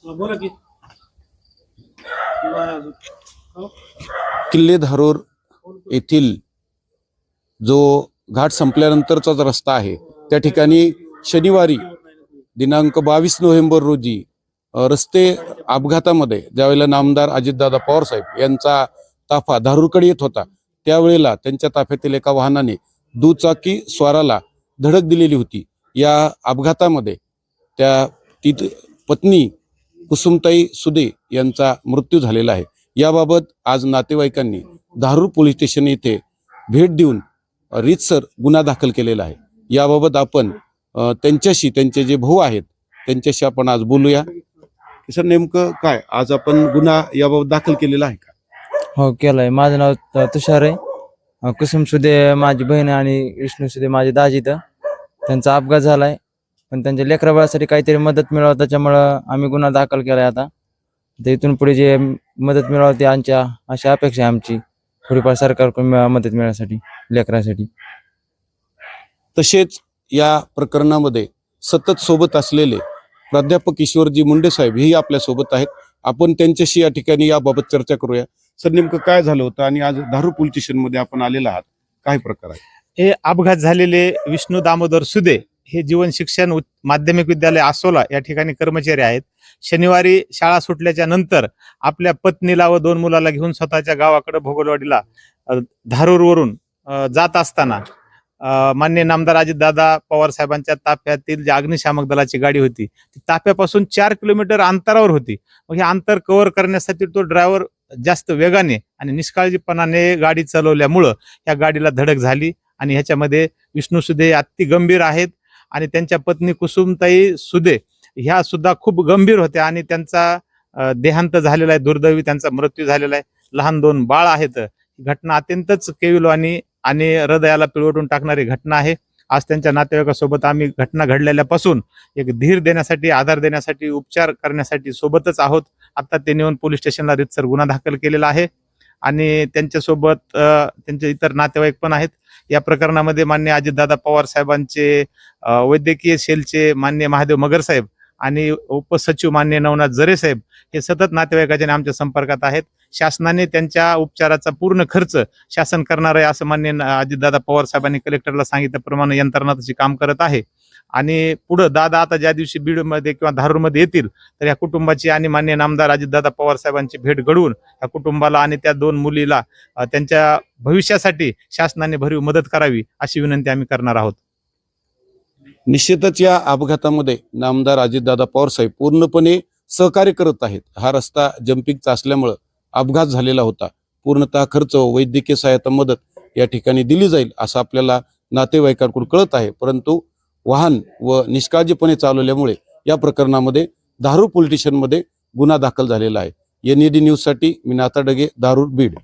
बोला की. किल्ले धारूर येथील जो घाट संपल्यानंतरचा जो रस्ता आहे त्या ठिकाणी शनिवारी दिनांक 22 नोव्हेंबर रोजी रस्ते अपघातामध्ये ज्यावेळेला नामदार अजितदादा पवार साहेब यांचा ताफा धारूरकडे येत होता त्यावेळेला त्यांच्या ताफ्यातील एका वाहनाने दुचाकी स्वाराला धडक दिलेली होती। या अपघातामध्ये ती पत्नी कुसुमताई सुदे यांचा मृत्यू झालेला आहे। याबाबत आज नातेवाईकांनी धारूर पोलीस स्टेशन येथे भेट देऊन रीतसर गुन्हा दाखल केलेला आहे। याबाबत आपण त्यांच्याशी त्यांचे जे भाऊ आहेत त्यांच्याशी आपण आज बोलूया। सर, नेमकं काय आज आपण गुन्हा याबाबत दाखल केलेला आहे का? हो, केलाय। माझं नाव तुषार आहे। कुसुम सुदे माझी बहीण आणि विष्णू सुदे माझे दाजीत त्यांचा अपघात झालाय, पण त्यांच्या लेकराबाळासाठी काहीतरी मदत मिळावं त्याच्यामुळं आम्ही गुन्हा दाखल केलाय। आता इथून पुढे जे मदत मिळावं ते आमच्या अशी अपेक्षा आहे आमची, थोडीफार सरकारकडून मदत मिळण्यासाठी लेकरासाठी। तसेच या प्रकरणामध्ये सतत सोबत असलेले प्राध्यापक ईश्वरजी मुंडे साहेब हेही आपल्या सोबत आहेत। आपण त्यांच्याशी या ठिकाणी याबाबत चर्चा करूया। सर, नेमकं काय झालं होतं आणि आज धारूर पोलीस स्टेशन मध्ये आपण आलेला आहात, काय प्रकार आहे? हे अपघात झालेले विष्णू दामोदर सुदे हे जीवन शिक्षण माध्यमिक विद्यालय आसोला या ठिकाणी कर्मचारी आहेत। शनिवारी शाळा सुटल्याच्या नंतर आपल्या पत्नीला व 2 मुलाला घेऊन स्वतःच्या गावाकडे भोगलवाडीला धारूरवरून जात असताना माननीय नामदार अजितदादा पवार साहेबांच्या ताफ्यातील जी अग्निशामक दलाची गाडी होती ती ताफ्यापासून 4 किलोमीटर अंतरावर होती। मग हे अंतर कव्हर करण्यासाठी तो ड्रायव्हर जास्त वेगाने आणि निष्काळजीपणाने गाडी चालवल्यामुळं या गाडीला धडक झाली आणि ह्याच्यामध्ये विष्णू सुदे अति गंभीर आहेत आणि त्यांच्या पत्नी कुसुमताई सुदे ह्या सुद्धा खूप गंभीर होत्या आणि त्यांचा देहांत झालेला आहे, दुर्दैवी त्यांचा मृत्यू झालेला आहे। लहान 2 बाळ आहेत। ही घटना अत्यंतच केविलवाणी आणि हृदयाला पिळवटून टाकणारी घटना आहे। आज त्यांच्या नातेवाईकासोबत आम्ही घटना घडलेल्यापासून एक धीर देण्यासाठी, आधार देण्यासाठी, उपचार करण्यासाठी सोबतच आहोत। आता ते नेऊन पोलीस स्टेशनला रीतसर गुन्हा दाखल केलेला आहे आणि त्यांच्यासोबत त्यांचे इतर नातेवाईक पण आहेत। या प्रकरणामध्ये माननीय अजितदादा पवार साहेबांचे वैद्यकीय सेलचे माननीय महादेव मगर साहेब आणि उपसचिव माननीय नवनाथ जरे साहेब हे सतत नातेवाईकाच्या आमच्या संपर्कात आहेत। शासनाने त्यांच्या उपचाराचा पूर्ण खर्च शासन करणार आहे असं माननीय अजितदादा पवार साहेबांनी कलेक्टरला सांगितल्याप्रमाणे यंत्रणा तशी काम करत आहे आणि पुढे दादा आता ज्या दिवशी बीडमध्ये किंवा धारूरमध्ये येतील तर या कुटुंबाची आणि माननीय नामदार अजितदादा पवार साहेबांची भेट घडवून या कुटुंबाला आणि त्या 2 मुलीला त्यांच्या भविष्यासाठी शासनाने भरीव मदत करावी अशी विनंती आम्ही करणार आहोत। निश्चितच या अपघातामध्ये नामदार अजितदादा पवार साहेब पूर्णपणे सहकार्य करत आहेत। हा रस्ता जम्पिंगचा असल्यामुळे अपघात झालेला होता। पूर्णतः खर्च, वैद्यकीय सहायता, मदत या ठिकाणी दिली जाईल असं आपल्याला नातेवाईकांकडून कळत आहे, परंतु वाहन व निष्काळजीपणे चालवल्यामुळे या प्रकरणामध्ये धारूर पोलीस स्टेशनमध्ये गुन्हा दाखल झालेला आहे। NED न्यूज साठी मी नाता डगे, धारूर, बीड।